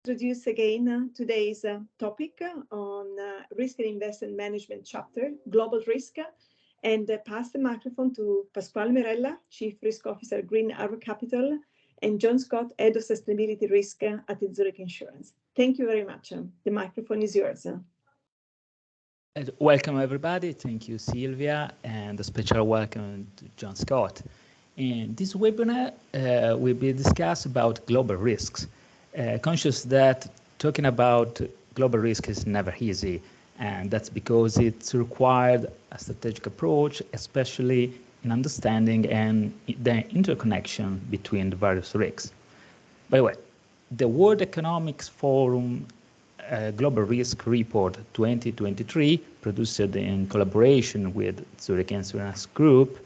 Introduce again today's topic on risk and investment management chapter, global risk, and pass the microphone to Pasquale Mirella, Chief Risk Officer, Green Arrow Capital, and John Scott, Head of Sustainability Risk at Zurich Insurance. Thank you very much. The microphone is yours. Welcome, everybody. Thank you, Silvia, and a special welcome to John Scott. In this webinar, will be discussed about global risks. Conscious that talking about global risk is never easy, and that's because it's required a strategic approach, especially in understanding and the interconnection between the various risks. By the way, the World Economic Forum Global Risk Report 2023, produced in collaboration with Zurich Insurance Group,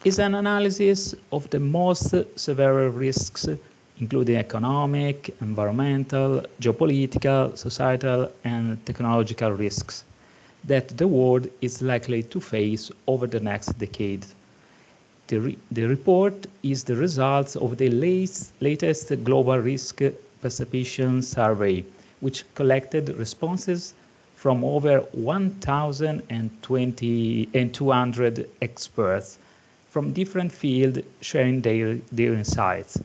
is an analysis of the most severe risks, including economic, environmental, geopolitical, societal, and technological risks that the world is likely to face over the next decade. The report is the result of the latest Global Risk Perception Survey, which collected responses from over 1,200 experts from different fields sharing their insights.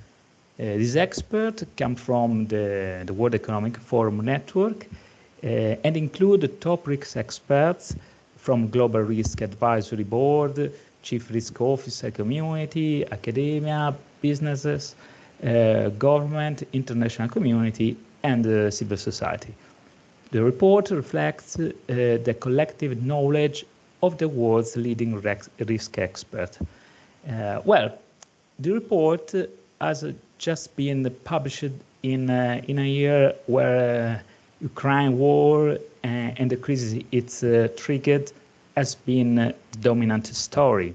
These experts come from the World Economic Forum network and include the top risk experts from Global Risk Advisory Board, Chief Risk Officer community, academia, businesses, government, international community, and civil society. The report reflects the collective knowledge of the world's leading risk expert. The report has just been published in a year where Ukraine war and the crisis it's triggered has been the dominant story.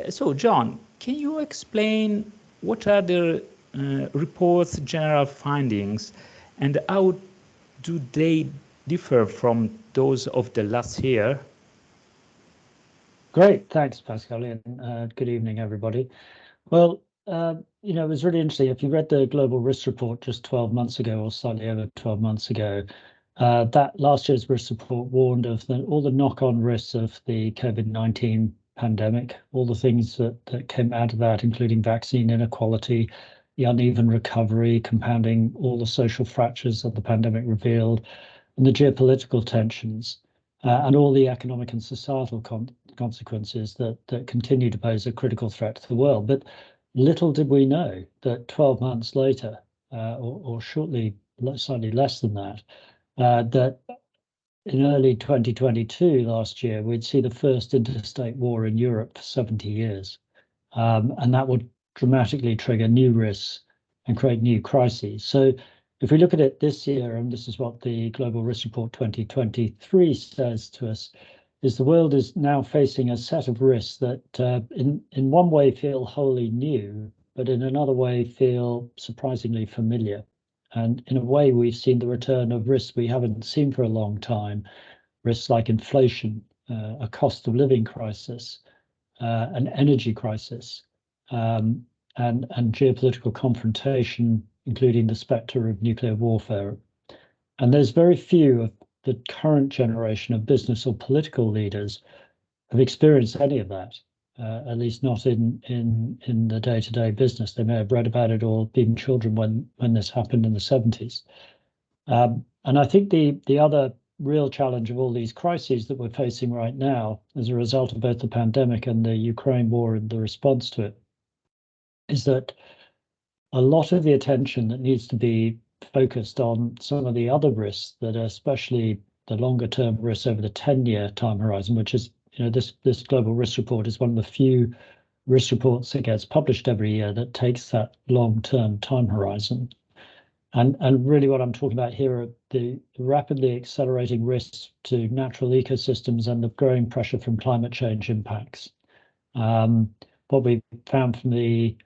So, John, can you explain what are the report's general findings and how do they differ from those of the last year? Great, thanks, Pasquale, and good evening, everybody. Well, it was really interesting. If you read the Global Risk Report just 12 months ago, or slightly over 12 months ago, that last year's risk report warned of all the knock-on risks of the COVID-19 pandemic, all the things that came out of that, including vaccine inequality, the uneven recovery, compounding all the social fractures that the pandemic revealed, and the geopolitical tensions, and all the economic and societal consequences that continue to pose a critical threat to the world. But little did we know that 12 months later, or shortly, slightly less than that, that in early 2022, last year, we'd see the first interstate war in Europe for 70 years. And that would dramatically trigger new risks and create new crises. So if we look at it this year, and this is what the Global Risk Report 2023 says to us, is the world is now facing a set of risks that in one way feel wholly new, but in another way feel surprisingly familiar. And in a way, we've seen the return of risks we haven't seen for a long time, risks like inflation, a cost of living crisis, an energy crisis, and geopolitical confrontation, including the spectre of nuclear warfare. And there's very few of the current generation of business or political leaders have experienced any of that, at least not in the day-to-day business. They may have read about it or been children when this happened in the 70s. And I think the other real challenge of all these crises that we're facing right now as a result of both the pandemic and the Ukraine war and the response to it is that a lot of the attention that needs to be focused on some of the other risks that are especially the longer term risks over the 10-year time horizon, which is, this global risk report is one of the few risk reports that gets published every year that takes that long-term time horizon. And really what I'm talking about here are the rapidly accelerating risks to natural ecosystems and the growing pressure from climate change impacts. What we found from the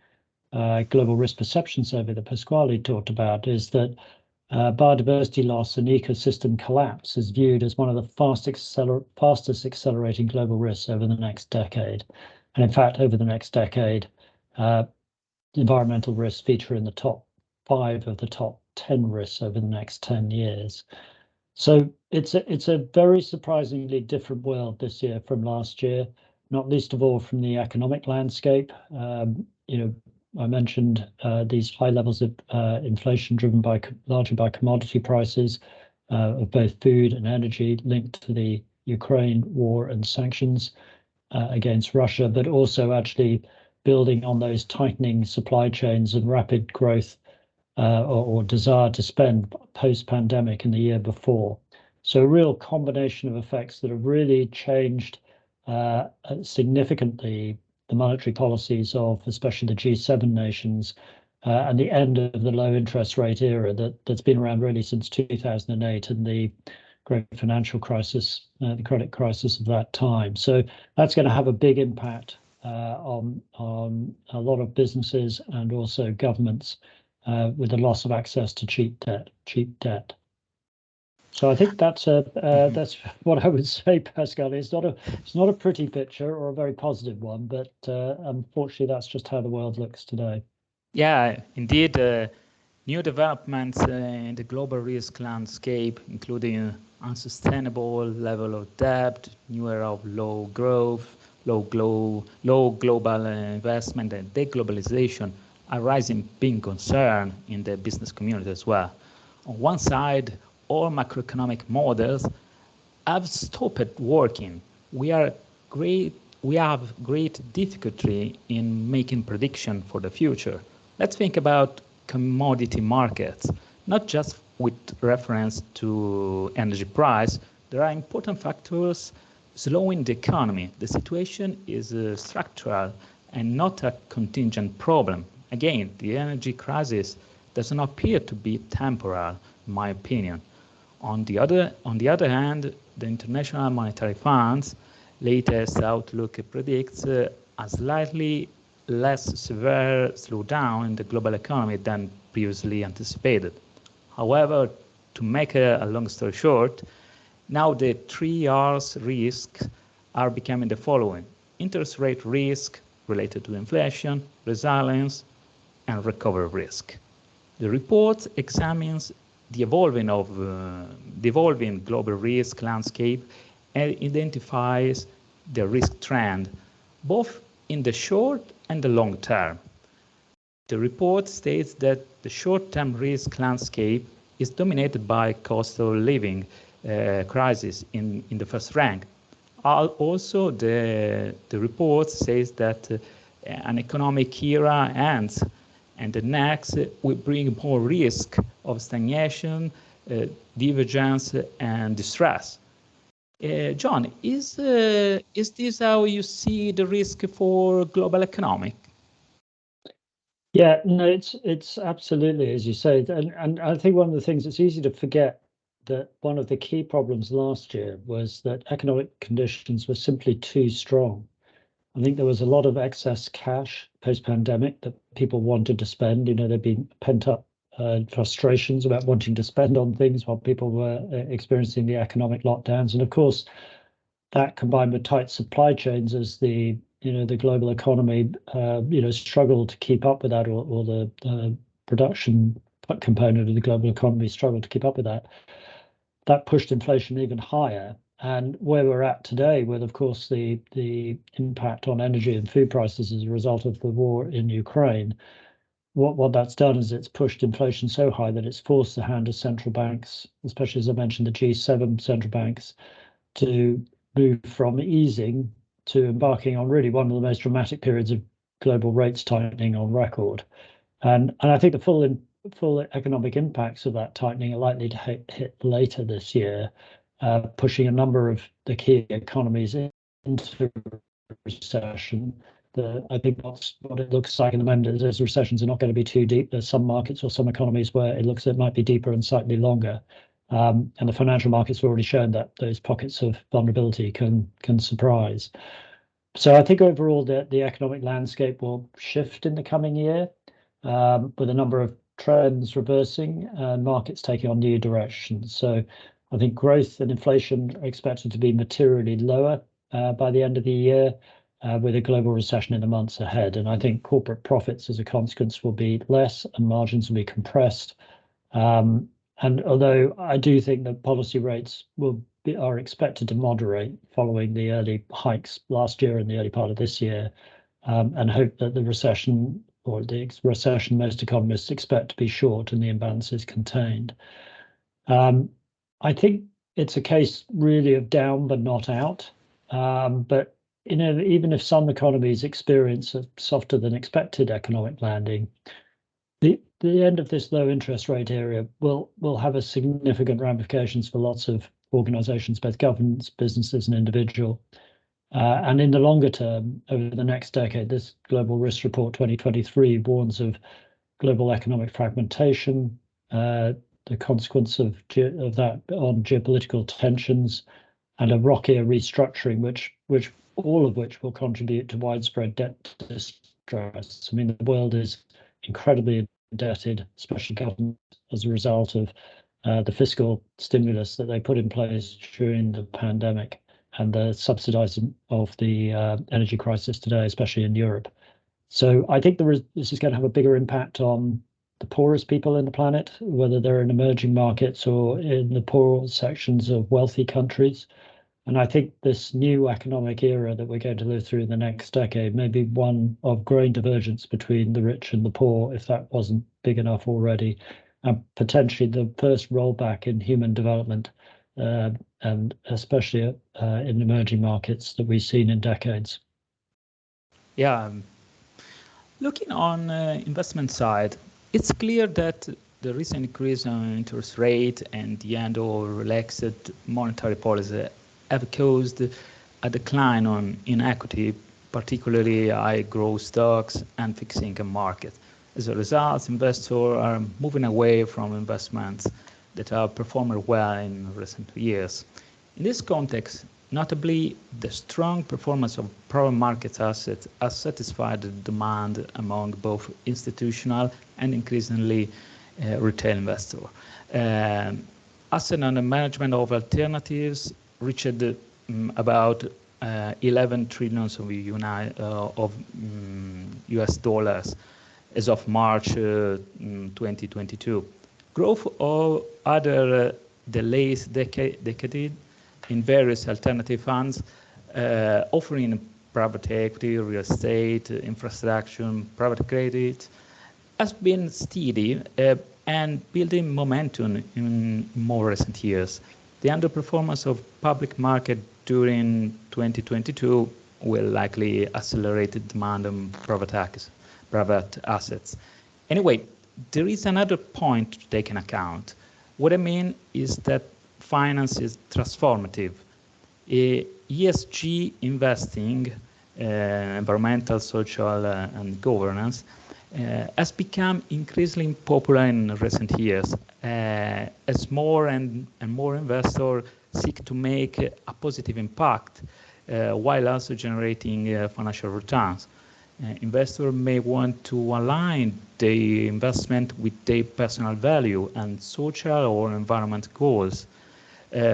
Global Risk Perception Survey that Pasquale talked about is that biodiversity loss and ecosystem collapse is viewed as one of the fastest accelerating global risks over the next decade. And in fact, over the next decade, environmental risks feature in the top 5 of the top 10 risks over the next 10 years. So it's a very surprisingly different world this year from last year, not least of all from the economic landscape. I mentioned these high levels of inflation driven largely by commodity prices of both food and energy linked to the Ukraine war and sanctions against Russia, but also actually building on those tightening supply chains and rapid growth or desire to spend post-pandemic in the year before. So a real combination of effects that have really changed significantly the monetary policies of especially the G7 nations and the end of the low interest rate era that's been around really since 2008 and the great financial crisis, the credit crisis of that time. So that's going to have a big impact on a lot of businesses and also governments with the loss of access to cheap debt. So I think that's what I would say, Pascal. It's not a pretty picture or a very positive one, but unfortunately, that's just how the world looks today. Yeah, indeed. New developments in the global risk landscape, including unsustainable level of debt, new era of low growth, low global investment, and deglobalization are rising big concern in the business community as well. On one side, all macroeconomic models have stopped working. We have great difficulty in making prediction for the future. Let's think about commodity markets, not just with reference to energy price. There are important factors slowing the economy. The situation is structural and not a contingent problem. Again, the energy crisis does not appear to be temporal, in my opinion. On the other hand, the International Monetary Fund's latest outlook predicts a slightly less severe slowdown in the global economy than previously anticipated. However, to make a long story short, now the 3 R's risks are becoming the following: interest rate risk related to inflation, resilience, and recovery risk. The report examines the evolving global risk landscape and identifies the risk trend, both in the short and the long term. The report states that the short-term risk landscape is dominated by cost of living crisis in the first rank. Also, the report says that an economic era ends, and the next will bring more risk of stagnation, divergence, and distress. John, is this how you see the risk for global economic? Yeah, no, it's absolutely as you say, and I think one of the things it's easy to forget that one of the key problems last year was that economic conditions were simply too strong. I think there was a lot of excess cash post-pandemic that people wanted to spend. There'd been pent-up frustrations about wanting to spend on things while people were experiencing the economic lockdowns, and of course, that combined with tight supply chains as the global economy struggled to keep up with that, or the production component of the global economy struggled to keep up with that. That pushed inflation even higher. And where we're at today, with of course the impact on energy and food prices as a result of the war in Ukraine, what that's done is it's pushed inflation so high that it's forced the hand of central banks, especially as I mentioned, the G7 central banks, to move from easing to embarking on really one of the most dramatic periods of global rates tightening on record. And I think the full economic impacts of that tightening are likely to hit later this year, pushing a number of the key economies into recession. I think what it looks like in the moment is those recessions are not going to be too deep. There's some markets or some economies where it looks it might be deeper and slightly longer. And the financial markets have already shown that those pockets of vulnerability can surprise. So I think overall the economic landscape will shift in the coming year, with a number of trends reversing and markets taking on new directions. So I think growth and inflation are expected to be materially lower by the end of the year, with a global recession in the months ahead. And I think corporate profits as a consequence will be less and margins will be compressed. And although I do think that policy rates are expected to moderate following the early hikes last year and the early part of this year, and hope that the recession most economists expect to be short and the imbalance is contained. I think it's a case really of down but not out. But even if some economies experience a softer than expected economic landing, the end of this low interest rate area will have a significant ramifications for lots of organizations, both governments, businesses, and individual. And in the longer term, over the next decade, this Global Risk Report 2023 warns of global economic fragmentation, the consequence of that on geopolitical tensions, and a rockier restructuring, which all of which will contribute to widespread debt distress. I mean, the world is incredibly indebted, especially governments, as a result of the fiscal stimulus that they put in place during the pandemic and the subsidizing of the energy crisis today, especially in Europe. So I think this is going to have a bigger impact on the poorest people in the planet, whether they're in emerging markets or in the poorer sections of wealthy countries. And I think this new economic era that we're going to live through in the next decade may be one of growing divergence between the rich and the poor, if that wasn't big enough already, and potentially the first rollback in human development, and especially in emerging markets that we've seen in decades. Yeah, looking on investment side, it's clear that the recent increase in interest rate and the end of relaxed monetary policy have caused a decline in equity, particularly high growth stocks and fixed income markets. As a result, investors are moving away from investments that have performed well in recent years. In this context, notably, the strong performance of private market assets has satisfied the demand among both institutional and increasingly retail investors. Asset under management of alternatives reached about 11 trillion of US dollars as of March 2022. Growth over the last decade in various alternative funds offering private equity, real estate, infrastructure, private credit has been steady and building momentum in more recent years. The underperformance of public market during 2022 will likely accelerate the demand on private assets. Anyway, there is another point to take into account. What I mean is that finance is transformative. ESG investing, environmental, social, and governance, has become increasingly popular in recent years as more and more investors seek to make a positive impact while also generating financial returns. Investors may want to align their investment with their personal value and social or environmental goals.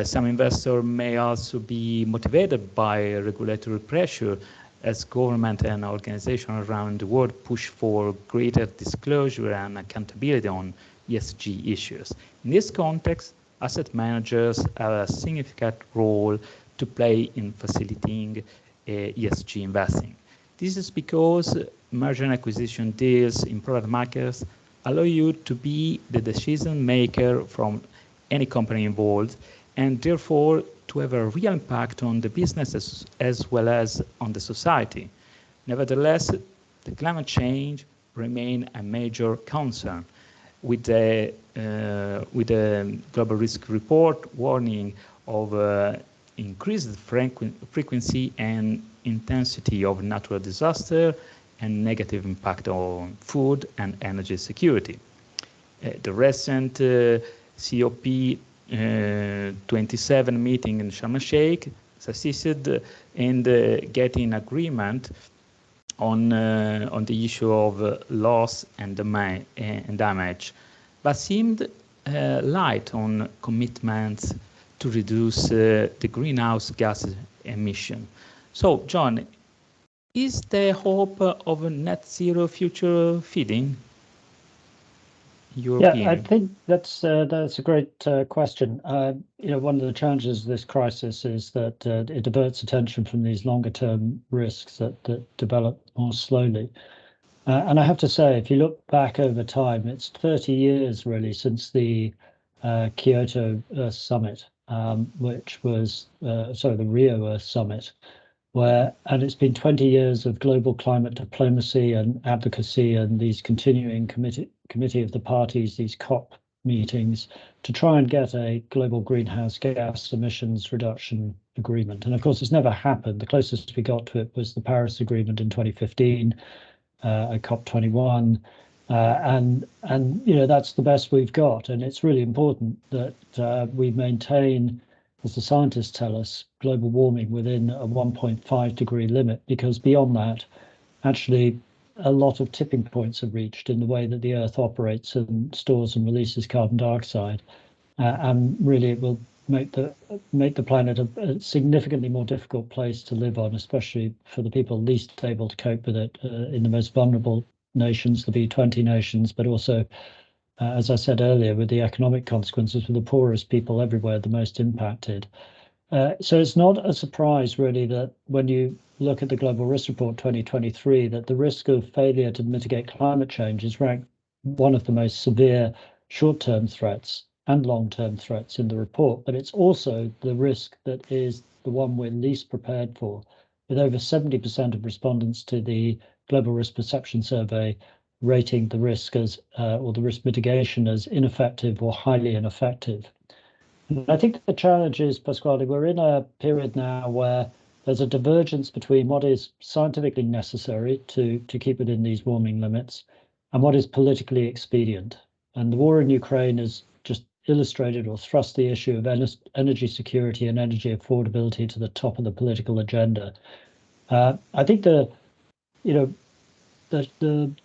Some investors may also be motivated by regulatory pressure as government and organizations around the world push for greater disclosure and accountability on ESG issues. In this context, asset managers have a significant role to play in facilitating ESG investing. This is because merger and acquisition deals in private markets allow you to be the decision maker from any company involved, and therefore to have a real impact on the business as well as on the society. Nevertheless, the climate change remains a major concern, with the Global Risk Report warning of increased frequency and intensity of natural disaster and negative impact on food and energy security. The recent COP 27 meeting in Sharm el-Sheikh succeeded in getting agreement on the issue of loss and damage, but seemed light on commitments to reduce the greenhouse gas emission. So, John, is there hope of a net zero future feeding? your Yeah, opinion? I think that's a great question. One of the challenges of this crisis is that it diverts attention from these longer term risks that develop more slowly. And I have to say, if you look back over time, it's 30 years really since the Kyoto Earth Summit, which was, the Rio Earth Summit, and it's been 20 years of global climate diplomacy and advocacy and these continuing committee of the parties, these COP meetings, to try and get a global greenhouse gas emissions reduction agreement. And of course, it's never happened. The closest we got to it was the Paris Agreement in 2015, at COP21. And that's the best we've got. And it's really important that we maintain, as the scientists tell us, global warming within a 1.5 degree limit, because beyond that, actually, a lot of tipping points are reached in the way that the Earth operates and stores and releases carbon dioxide. And really, it will make the planet a significantly more difficult place to live on, especially for the people least able to cope with it in the most vulnerable nations, the B20 nations, but also, as I said earlier, with the economic consequences for the poorest people everywhere, the most impacted. So it's not a surprise, really, that when you look at the Global Risk Report 2023, that the risk of failure to mitigate climate change is ranked one of the most severe short-term threats and long-term threats in the report, but it's also the risk that is the one we're least prepared for, with over 70% of respondents to the Global Risk Perception Survey rating the risk as, or the risk mitigation as ineffective or highly ineffective. And I think the challenge is, Pasquale, we're in a period now where there's a divergence between what is scientifically necessary to keep within these warming limits and what is politically expedient. And the war in Ukraine has just illustrated or thrust the issue of energy security and energy affordability to the top of the political agenda. I think the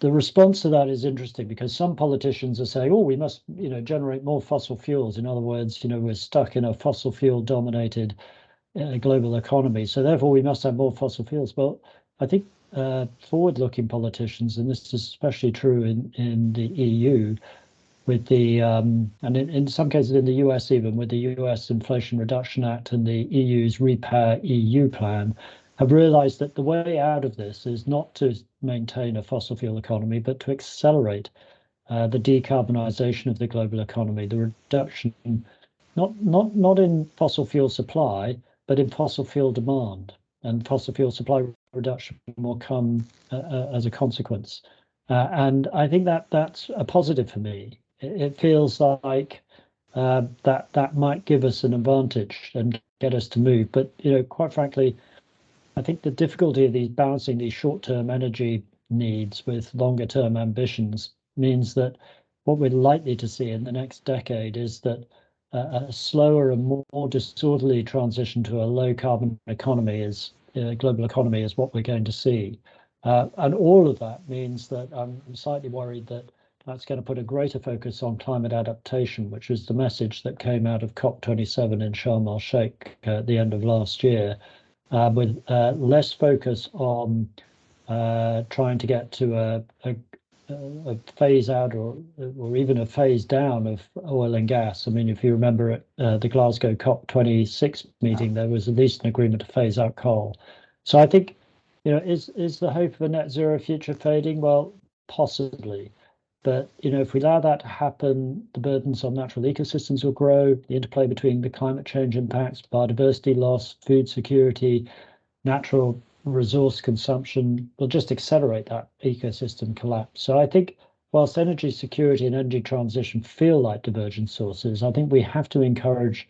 response to that is interesting, because some politicians are saying, "Oh, we must, generate more fossil fuels." In other words, we're stuck in a fossil fuel dominated global economy, so therefore we must have more fossil fuels. Well, I think forward-looking politicians, and this is especially true in the EU, with the and in some cases in the US, even with the US Inflation Reduction Act and the EU's Repower EU plan, have realized that the way out of this is not to maintain a fossil fuel economy, but to accelerate the decarbonization of the global economy, the reduction, not in fossil fuel supply, but in fossil fuel demand. And fossil fuel supply reduction will come as a consequence. And I think that's a positive for me. It feels like that might give us an advantage and get us to move. But quite frankly, I think the difficulty of balancing these short-term energy needs with longer-term ambitions means that what we're likely to see in the next decade is that a slower and more disorderly transition to a low-carbon economy global economy is what we're going to see. And all of that means that I'm slightly worried that that's going to put a greater focus on climate adaptation, which was the message that came out of COP27 in Sharm el-Sheikh at the end of last year, with less focus on trying to get to a phase out or even a phase down of oil and gas. I mean, if you remember at the Glasgow COP26 meeting, there was at least an agreement to phase out coal. So I think, is the hope of a net zero future fading? Well, possibly. But, if we allow that to happen, the burdens on natural ecosystems will grow, the interplay between the climate change impacts, biodiversity loss, food security, natural resource consumption will just accelerate that ecosystem collapse. So I think whilst energy security and energy transition feel like divergent sources, I think we have to encourage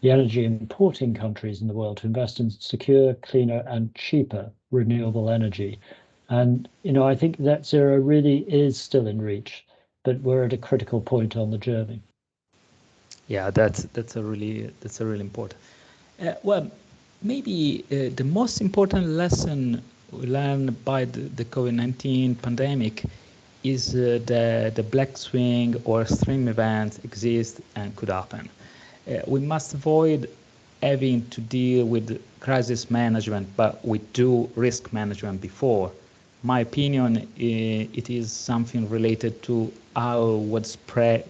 the energy importing countries in the world to invest in secure, cleaner and cheaper renewable energy. And, I think net zero really is still in reach, but we're at a critical point on the journey. Yeah, that's a really important. Well, maybe the most important lesson we learned by the COVID-19 pandemic is the black swing or extreme events exist and could happen. We must avoid having to deal with crisis management, but we do risk management before. my opinion, it is something related to how widespread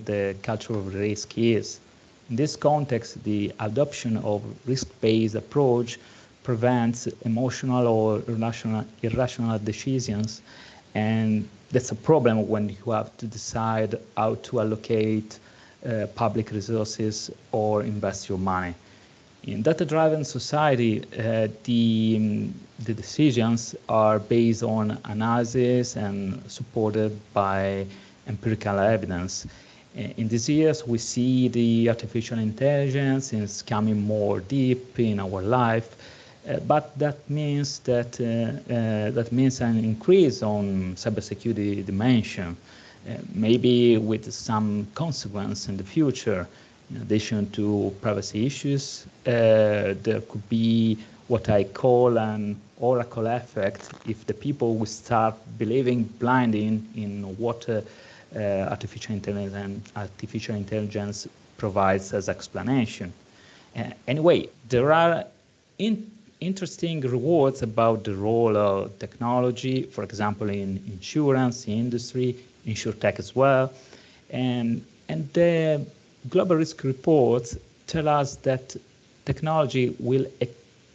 the culture of risk is. In this context, the adoption of risk-based approach prevents emotional or irrational decisions, and that's a problem when you have to decide how to allocate public resources or invest your money. In data-driven society, the decisions are based on analysis and supported by empirical evidence. In these years, we see the artificial intelligence is coming more deep in our life, but that means an increase on cybersecurity dimension, maybe with some consequence in the future. In addition to privacy issues, there could be what I call an oracle effect if the people will start believing blindly in what artificial intelligence provides as explanation. Anyway, there are interesting rewards about the role of technology, for example, in insurance industry, insurtech as well, and the global risk reports tell us that technology will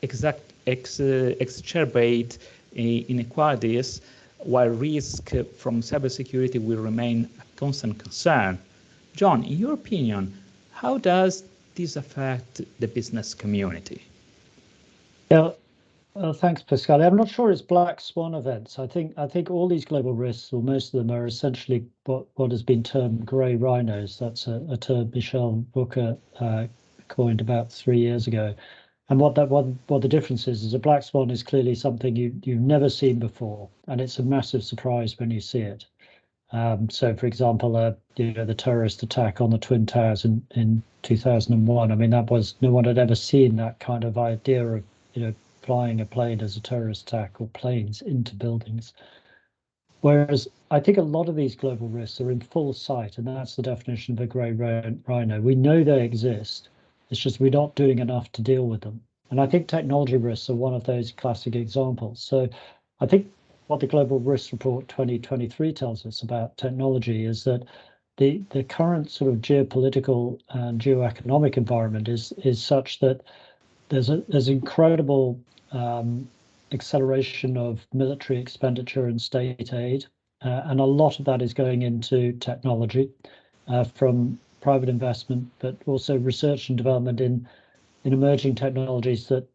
exacerbate inequalities, while risk from cybersecurity will remain a constant concern. John, in your opinion, how does this affect the business community? Yeah, thanks, Pasquale. I'm not sure it's black swan events. I think all these global risks, or most of them, are essentially what has been termed grey rhinos. That's a term Michel Booker coined about 3 years ago. And what the difference is a black swan is clearly something you've never seen before, and it's a massive surprise when you see it. So, for example, the terrorist attack on the Twin Towers in 2001. I mean, that was, no one had ever seen that kind of idea of flying a plane as a terrorist attack, or planes into buildings. Whereas I think a lot of these global risks are in full sight, and that's the definition of a grey rhino. We know they exist. It's just we're not doing enough to deal with them. And I think technology risks are one of those classic examples. So I think what the Global Risk Report 2023 tells us about technology is that the current sort of geopolitical and geoeconomic environment is such that there's incredible acceleration of military expenditure and state aid, and a lot of that is going into technology from private investment, but also research and development in emerging technologies that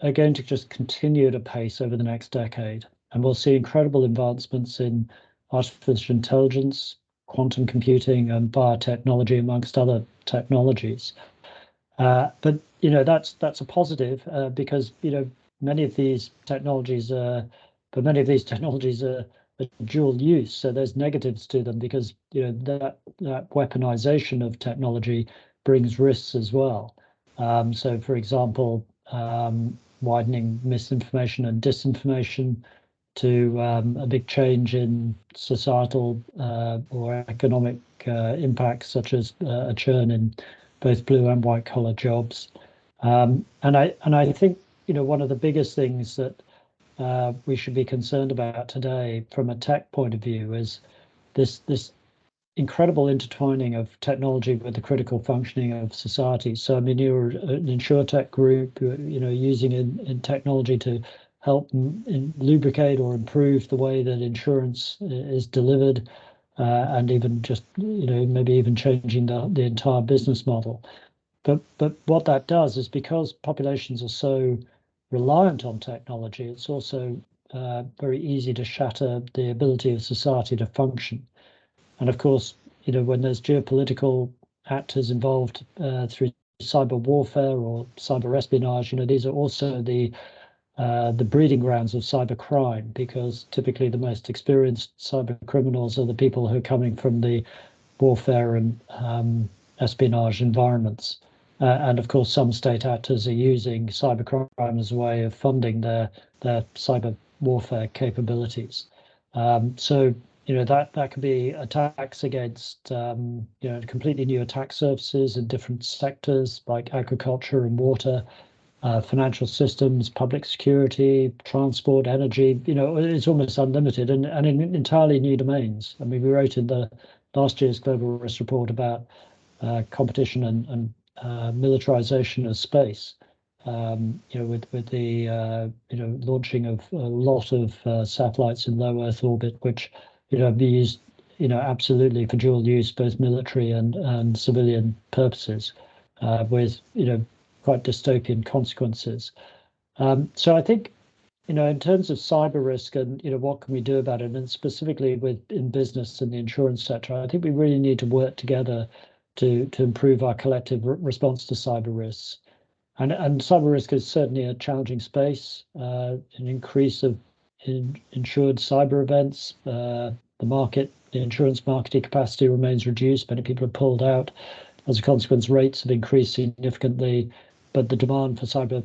are going to just continue at a pace over the next decade. And we'll see incredible advancements in artificial intelligence, quantum computing, and biotechnology, amongst other technologies. But that's a positive because many of these technologies are dual use. So there's negatives to them because that weaponization of technology brings risks as well. So, for example, widening misinformation and disinformation to a big change in societal or economic impacts, such as a churn in both blue and white collar jobs. And I think one of the biggest things that we should be concerned about today from a tech point of view is this incredible intertwining of technology with the critical functioning of society. So I mean, you're an insurtech group, using in technology to help lubricate or improve the way that insurance is delivered, and even just maybe even changing the entire business model. But what that does is, because populations are so reliant on technology, it's also very easy to shatter the ability of society to function. And of course, when there's geopolitical actors involved through cyber warfare or cyber espionage, these are also the breeding grounds of cyber crime, because typically the most experienced cyber criminals are the people who are coming from the warfare and espionage environments. And of course, some state actors are using cybercrime as a way of funding their cyber warfare capabilities. So that could be attacks against completely new attack surfaces in different sectors like agriculture and water, financial systems, public security, transport, energy. It's almost unlimited, and in entirely new domains. I mean, we wrote in the last year's Global Risk Report about competition and militarization of space. With the launching of a lot of satellites in low Earth orbit, which be used absolutely for dual use, both military and civilian purposes, with quite dystopian consequences. So I think in terms of cyber risk and what can we do about it, and specifically in business and the insurance sector, I think we really need to work together to improve our collective response to cyber risks. And cyber risk is certainly a challenging space. An increase of insured cyber events. The insurance marketing capacity remains reduced. Many people have pulled out. As a consequence, rates have increased significantly, but the demand for cyber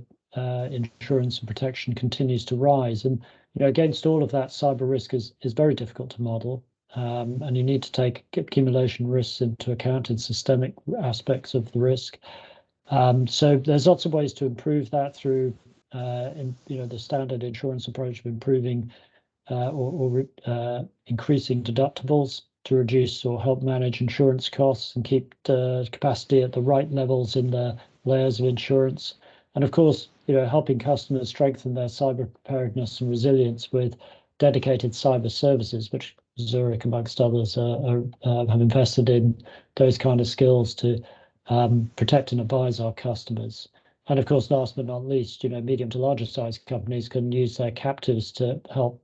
insurance and protection continues to rise. And against all of that, cyber risk is very difficult to model. And you need to take accumulation risks into account in systemic aspects of the risk. So there's lots of ways to improve that through the standard insurance approach of improving or increasing deductibles to reduce or help manage insurance costs and keep the capacity at the right levels in the layers of insurance. And of course, helping customers strengthen their cyber preparedness and resilience with dedicated cyber services, which Zurich, amongst others, have invested in those kind of skills to protect and advise our customers. And of course, last but not least, medium to larger size companies can use their captives to help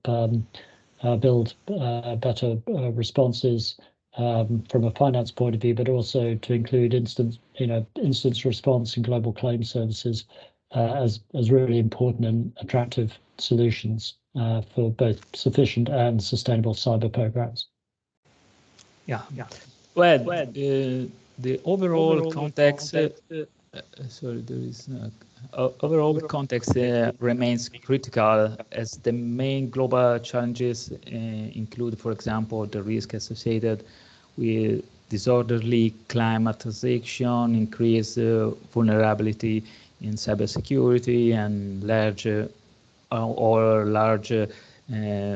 build better responses from a finance point of view, but also to include instance response and global claim services as really important and attractive solutions for both sufficient and sustainable cyber programs. Yeah. Well, the overall context. Overall context remains critical, as the main global challenges include, for example, the risk associated with disorderly climatization, increased vulnerability in cybersecurity, and large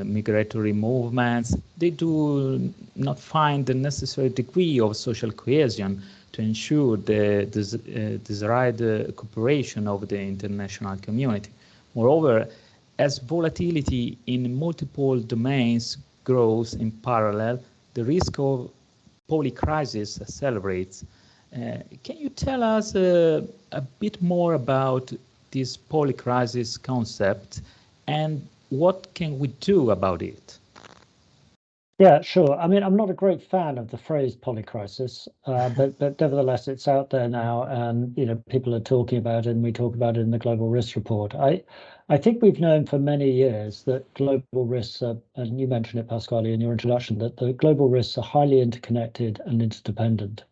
migratory movements. They do not find the necessary degree of social cohesion to ensure the desired cooperation of the international community. Moreover, as volatility in multiple domains grows in parallel, the risk of polycrisis accelerates. Can you tell us a bit more about this polycrisis concept and what can we do about it? Yeah, sure. I mean, I'm not a great fan of the phrase polycrisis, but nevertheless, it's out there now, and people are talking about it, and we talk about it in the Global Risk Report. I think we've known for many years that global risks are, and you mentioned it, Pasquale, in your introduction, that the global risks are highly interconnected and interdependent.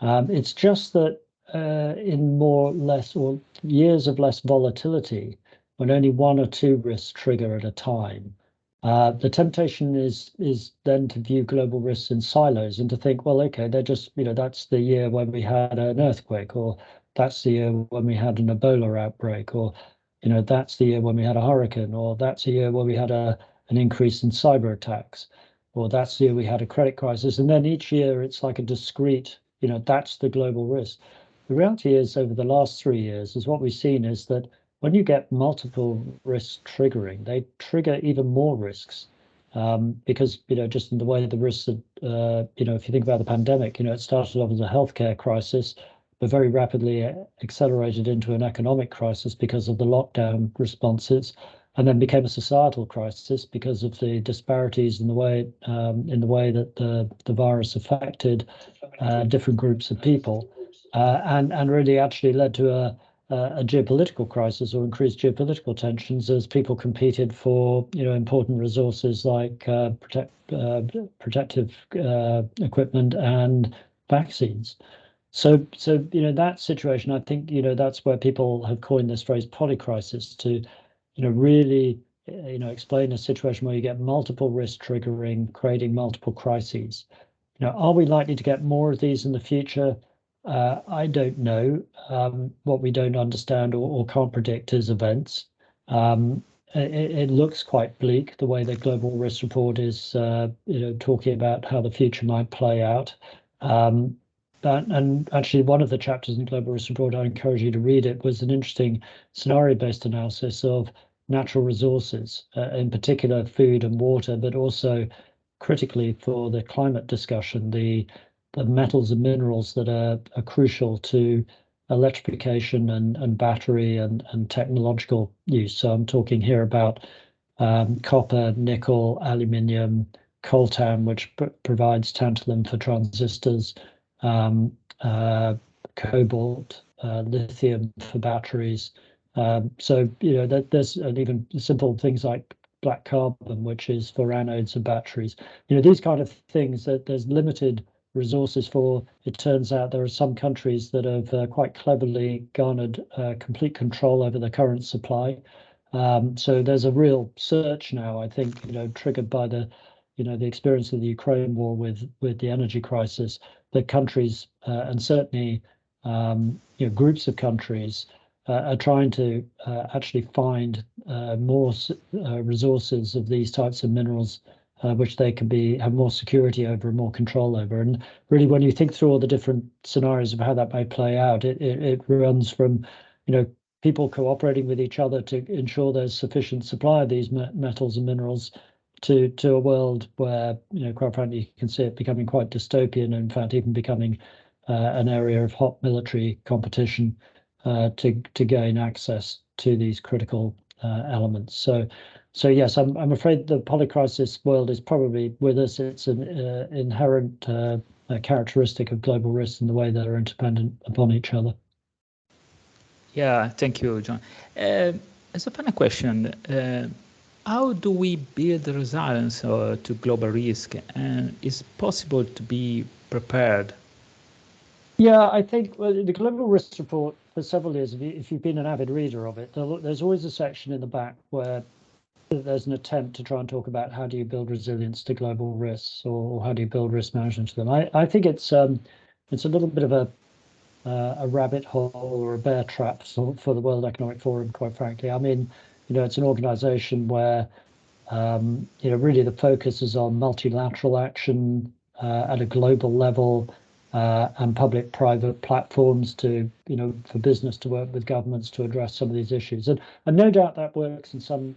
It's just that in more or less, or years of less volatility, when only one or two risks trigger at a time, the temptation is then to view global risks in silos and to think, well, okay, they're just, that's the year when we had an earthquake, or that's the year when we had an Ebola outbreak, or, that's the year when we had a hurricane, or that's the year when we had an increase in cyber attacks, or that's the year we had a credit crisis. And then each year it's like a discrete, that's the global risk. The reality is, over the last 3 years, is what we've seen is that when you get multiple risks triggering, they trigger even more risks because, just in the way the risks, if you think about the pandemic, it started off as a healthcare crisis, but very rapidly accelerated into an economic crisis because of the lockdown responses, and then became a societal crisis because of the disparities in the way that the virus affected different groups of people, and really actually led to a geopolitical crisis or increased geopolitical tensions as people competed for important resources like protective equipment and vaccines. So that situation, I think that's where people have coined this phrase polycrisis to really explain a situation where you get multiple risks triggering, creating multiple crises. Are we likely to get more of these in the future? I don't know. What we don't understand or can't predict is events. It looks quite bleak the way the Global Risk Report is, talking about how the future might play out. And actually, one of the chapters in the Global Risk Report, I encourage you to read it, was an interesting scenario-based analysis of natural resources, in particular food and water, but also critically for the climate discussion, the metals and minerals that are crucial to electrification and battery and technological use. So I'm talking here about copper, nickel, aluminium, coltan, which provides tantalum for transistors, cobalt, lithium for batteries. So there's and even simple things like black carbon, which is for anodes of batteries. These kind of things that there's limited resources for. It turns out there are some countries that have quite cleverly garnered complete control over the current supply. So there's a real search now, I think, triggered by the experience of the Ukraine war with the energy crisis, that countries and certainly groups of countries are trying to actually find more resources of these types of minerals, which they can have more security over and more control over. And really, when you think through all the different scenarios of how that may play out, it runs from people cooperating with each other to ensure there's sufficient supply of these metals and minerals, to a world where, quite frankly, you can see it becoming quite dystopian, and in fact, even becoming an area of hot military competition to gain access to these critical elements. So yes, I'm afraid the polycrisis world is probably with us. It's an inherent characteristic of global risks in the way that are interdependent upon each other. Yeah, thank you, John. As a final question, how do we build resilience to global risk, and is it possible to be prepared? Yeah, I think the Global Risk Report for several years, if you've been an avid reader of it, there's always a section in the back where there's an attempt to try and talk about how do you build resilience to global risks, or how do you build risk management to them. I think it's a little bit of a rabbit hole or a bear trap for the World Economic Forum, quite frankly. I mean, it's an organization where really the focus is on multilateral action at a global level, and public-private platforms to, for business to work with governments to address some of these issues. And no doubt that works in some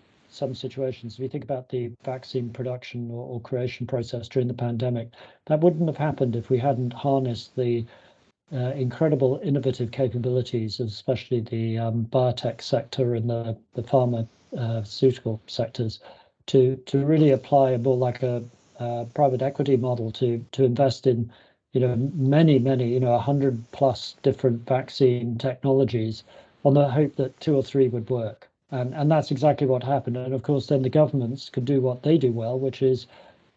situations. If you think about the vaccine production or creation process during the pandemic, that wouldn't have happened if we hadn't harnessed the incredible innovative capabilities of especially the biotech sector and the pharmaceutical sectors to really apply a more like a private equity model to invest in many 100+ different vaccine technologies on the hope that 2 or 3 would work. And that's exactly what happened. And of course, then the governments could do what they do well, which is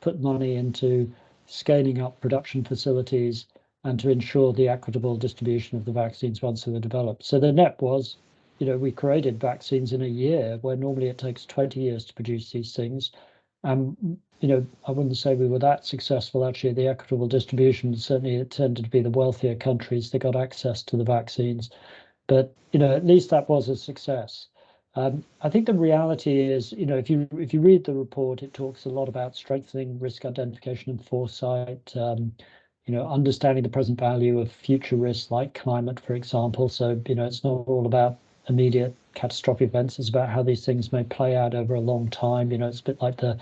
put money into scaling up production facilities and to ensure the equitable distribution of the vaccines once they were developed. So the net was, we created vaccines in a year, where normally it takes 20 years to produce these things. I wouldn't say we were that successful, actually, at the equitable distribution. Certainly it tended to be the wealthier countries that got access to the vaccines. But, at least that was a success. I think the reality is, if you read the report, it talks a lot about strengthening risk identification and foresight, understanding the present value of future risks like climate, for example. So, it's not all about immediate catastrophic events. It's about how these things may play out over a long time. It's a bit like the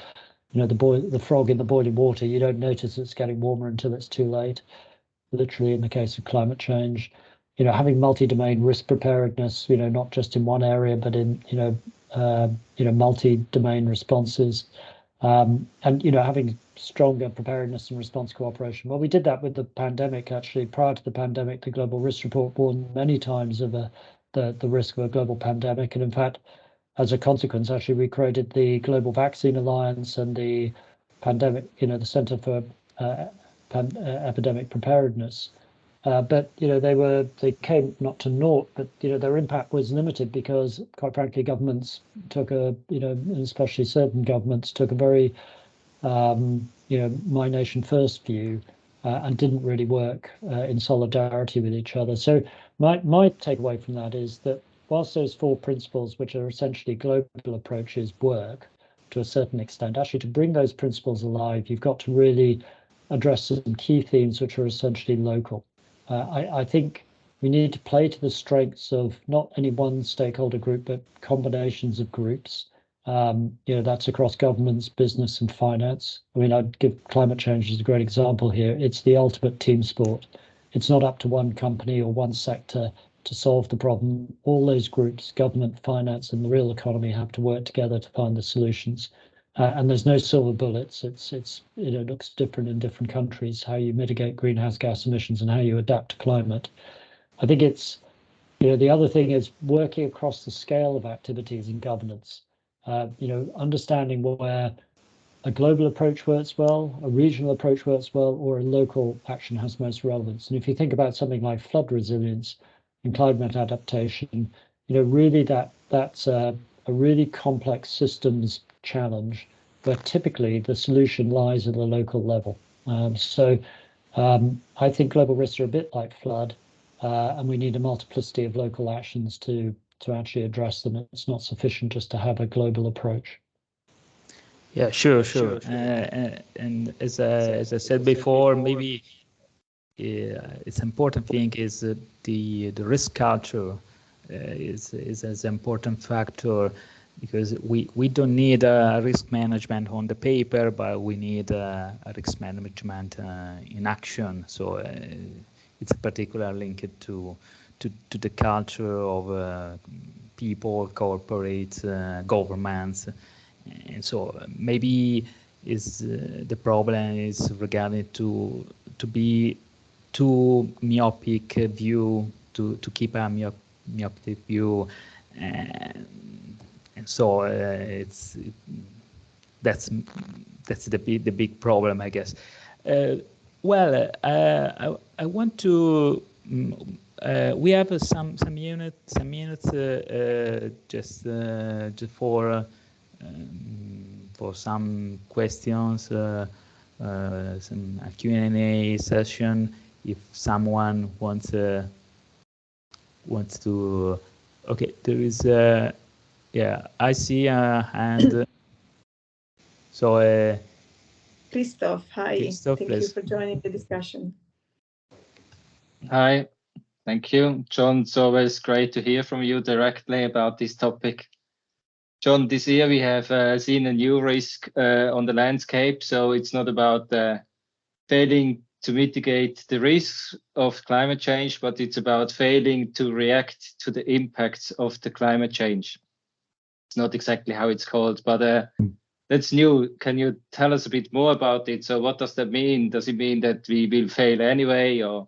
frog in the boiling water. You don't notice it's getting warmer until it's too late. Literally, in the case of climate change, having multi-domain risk preparedness, not just in one area, but in multi-domain responses, and having stronger preparedness and response cooperation. Well, we did that with the pandemic. Actually, prior to the pandemic, the Global Risk Report warned many times of the risk of a global pandemic, and in fact, as a consequence, actually, we created the Global Vaccine Alliance and the pandemic, the Center for Epidemic Preparedness. But they came not to naught, but their impact was limited because, quite frankly, governments took especially certain governments took a very my nation first view, and didn't really work in solidarity with each other. So my takeaway from that is that whilst those 4 principles, which are essentially global approaches, work to a certain extent, actually to bring those principles alive, you've got to really address some key themes which are essentially local. I think we need to play to the strengths of not any one stakeholder group, but combinations of groups. That's across governments, business, and finance. I mean, I'd give climate change as a great example here. It's the ultimate team sport. It's not up to one company or one sector to solve the problem. All those groups, government, finance, and the real economy, have to work together to find the solutions. And there's no silver bullets. It looks different in different countries, how you mitigate greenhouse gas emissions and how you adapt to climate. I think it's, the other thing is working across the scale of activities in governance. Understanding where a global approach works well, a regional approach works well, or a local action has most relevance. And if you think about something like flood resilience and climate adaptation, really that's a really complex systems challenge where typically the solution lies at a local level. I think global risks are a bit like flood, and we need a multiplicity of local actions to actually address them. It's not sufficient just to have a global approach. Yeah, sure. And as I said before, maybe it's important thing is the risk culture is an important factor, because we don't need a risk management on the paper, but we need a risk management in action. So it's particularly linked to the culture of people, corporates, governments, and so maybe is the problem is regarding to be too myopic view, to keep a myopic view, and so that's the big problem, I guess. I want to. We have some minutes just for some questions, some Q&A session. If someone wants to. Okay, there is I see a hand. So Christoph, hi. Christoph, thank you for joining the discussion. Hi, thank you, John. It's always great to hear from you directly about this topic. John, this year we have seen a new risk on the landscape. So it's not about failing to mitigate the risks of climate change, but it's about failing to react to the impacts of the climate change. It's not exactly how it's called, but that's new. Can you tell us a bit more about it? So what does that mean? Does it mean that we will fail anyway, or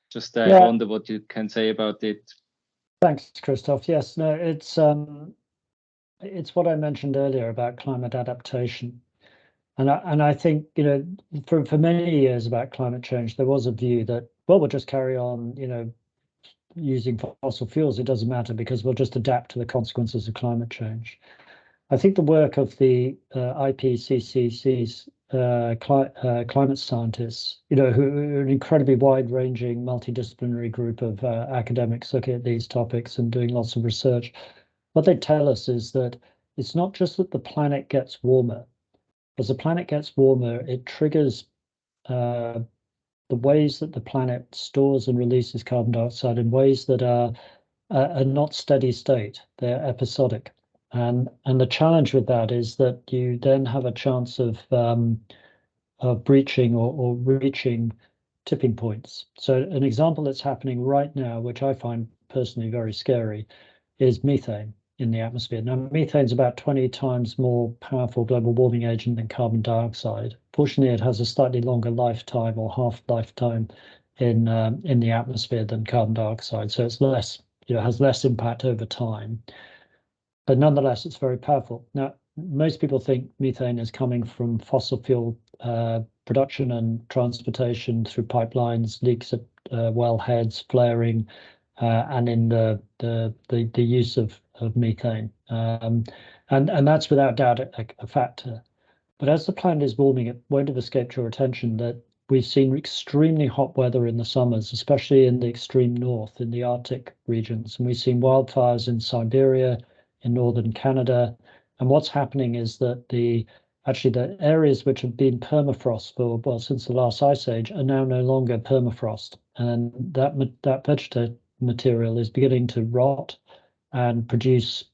just I wonder what you can say about it? Thanks, Christoph. Yes, no, it's what I mentioned earlier about climate adaptation. And I think, for many years about climate change, there was a view that, well, we'll just carry on, using fossil fuels. It doesn't matter because we'll just adapt to the consequences of climate change. I think the work of the IPCC's climate scientists, who are an incredibly wide-ranging, multidisciplinary group of academics looking at these topics and doing lots of research, what they tell us is that it's not just that the planet gets warmer. As the planet gets warmer, it triggers the ways that the planet stores and releases carbon dioxide in ways that are not steady state. They're episodic. And the challenge with that is that you then have a chance of breaching or reaching tipping points. So an example that's happening right now, which I find personally very scary, is methane in the atmosphere. Now, methane is about 20 times more powerful global warming agent than carbon dioxide. Fortunately, it has a slightly longer lifetime or half-lifetime in the atmosphere than carbon dioxide. So it's less, has less impact over time. But nonetheless, it's very powerful. Now, most people think methane is coming from fossil fuel production and transportation through pipelines, leaks at wellheads, flaring, and in the use of methane. And that's without doubt a factor. But as the planet is warming, it won't have escaped your attention that we've seen extremely hot weather in the summers, especially in the extreme north, in the Arctic regions. And we've seen wildfires in Siberia, in northern Canada. And what's happening is that actually the areas which have been permafrost for, well, since the last ice age are now no longer permafrost. And that vegetative material is beginning to rot and produce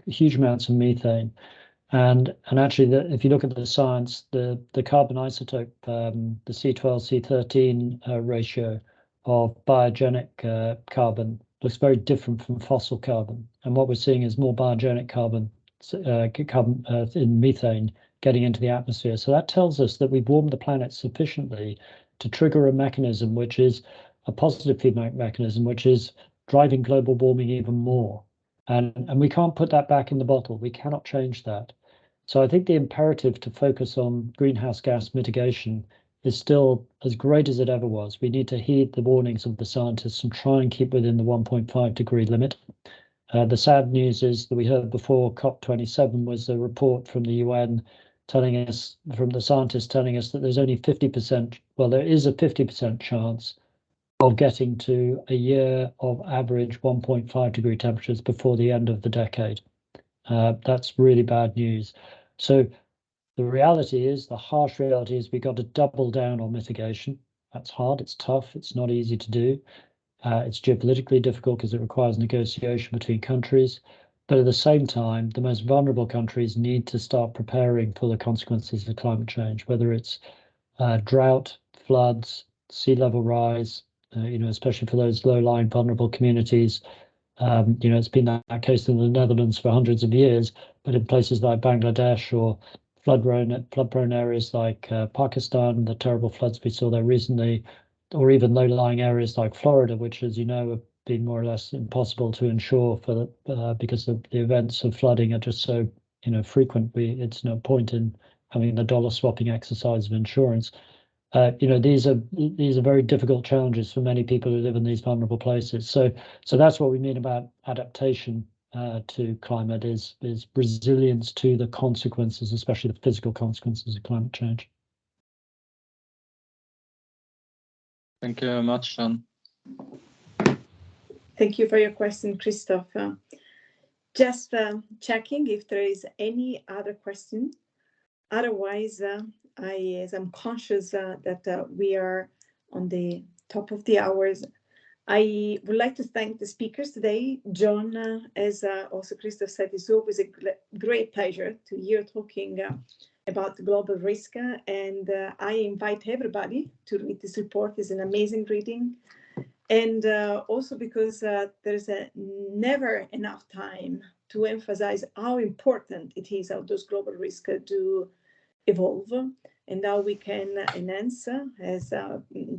huge amounts of methane. And actually, if you look at the science, the carbon isotope, the C12, C13 ratio of biogenic carbon looks very different from fossil carbon. And what we're seeing is more biogenic carbon in methane getting into the atmosphere. So that tells us that we've warmed the planet sufficiently to trigger a mechanism which is a positive feedback mechanism, which is driving global warming even more. And we can't put that back in the bottle. We cannot change that. So I think the imperative to focus on greenhouse gas mitigation is still as great as it ever was. We need to heed the warnings of the scientists and try and keep within the 1.5 degree limit. The sad news is that we heard before COP27 was a report from the UN telling us, from the scientists telling us that there's only 50%, well, there is a 50% chance of getting to a year of average 1.5 degree temperatures before the end of the decade. That's really bad news. So the reality is, the harsh reality is we've got to double down on mitigation. That's hard, it's tough, it's not easy to do. It's geopolitically difficult because it requires negotiation between countries. But at the same time, the most vulnerable countries need to start preparing for the consequences of climate change, whether it's drought, floods, sea level rise, especially for those low-lying vulnerable communities. It's been that case in the Netherlands for hundreds of years, but in places like Bangladesh or flood-prone areas like Pakistan, the terrible floods we saw there recently, or even low-lying areas like Florida, which, as you know, have been more or less impossible to insure because the events of flooding are just so frequent. It's no point in having the dollar swapping exercise of insurance. These are very difficult challenges for many people who live in these vulnerable places. So that's what we mean about adaptation to climate is resilience to the consequences, especially the physical consequences of climate change. Thank you very much, John. Thank you for your question, Christoph. Just checking if there is any other question. Otherwise, I'm conscious that we are on the top of the hours. I would like to thank the speakers today. John, as also Christoph said, it's always a great pleasure to hear talking about the global risk. And I invite everybody to read this report. It's an amazing reading. And also because there's never enough time to emphasize how important it is how those global risks do evolve and how we can enhance, as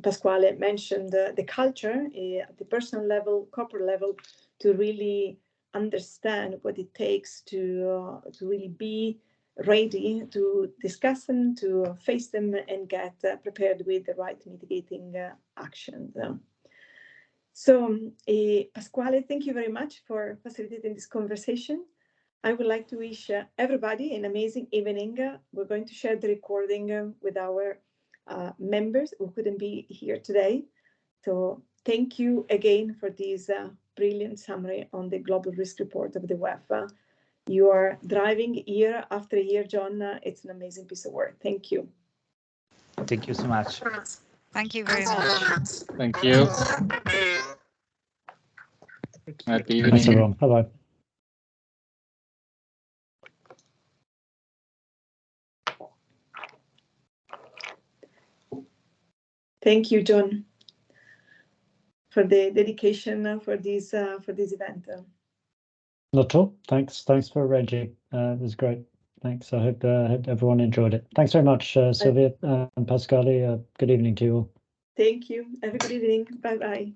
Pasquale mentioned, the culture at the personal level, corporate level, to really understand what it takes to really be ready to discuss them, to face them, and get prepared with the right mitigating actions. So, Pasquale, thank you very much for facilitating this conversation. I would like to wish everybody an amazing evening. We're going to share the recording with our members who couldn't be here today. So thank you again for this brilliant summary on the Global Risk Report of the WEF. You are driving year after year, John. It's an amazing piece of work. Thank you. Thank you so much. Thank you very much. Thank you. Happy evening. Thanks, everyone. Bye-bye. Thank you, John, for the dedication for this event. Not at all. Thanks for arranging. It was great. Thanks. I hope everyone enjoyed it. Thanks very much, Silvia and Pasquale. Good evening to you all. Thank you. Have a good evening. Bye-bye.